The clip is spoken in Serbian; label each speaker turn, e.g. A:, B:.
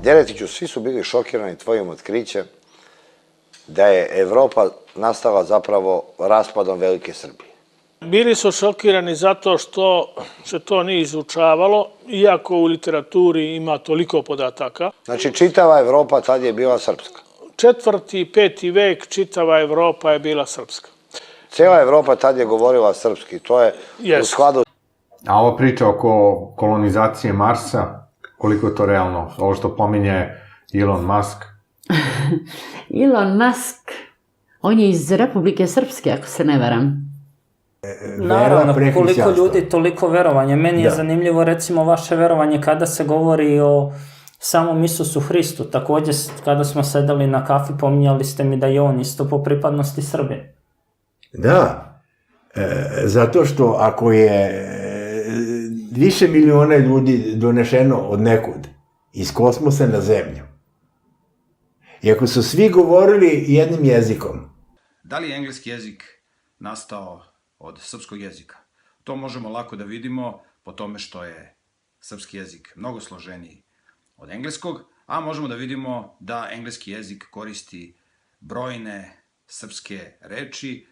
A: Djeletiću, svi su bili šokirani tvojim otkrićem da je Evropa nastala zapravo raspadom Velike Srbije.
B: Bili su šokirani zato što se to nije izučavalo, iako u literaturi ima toliko podataka.
A: Znači, čitava Evropa tad je bila srpska.
B: 4. i 5. vek čitava Evropa je bila srpska.
A: Cijela Evropa tad je govorila srpski, to je u skladu.
C: A ova priča oko kolonizacije Marsa, koliko je to realno? Ovo što pominje Elon Musk?
D: Elon Musk, on je iz Republike Srpske, ako se ne varam.
E: Naravno, koliko ljudi, toliko verovanje. Meni je zanimljivo, recimo, vaše verovanje kada se govori o samom Isusu Hristu. Takođe, kada smo sedeli na kafi, pominjali ste mi da je on isto po pripadnosti Srbije.
F: Da, zato što ako je više miliona ljudi donešeno od nekud, iz kosmosa na zemlju, i ako su svi govorili jednim jezikom.
G: Da li je engleski jezik nastao od srpskog jezika? To možemo lako da vidimo po tome što je srpski jezik mnogo složeniji od engleskog, a možemo da vidimo da engleski jezik koristi brojne srpske reči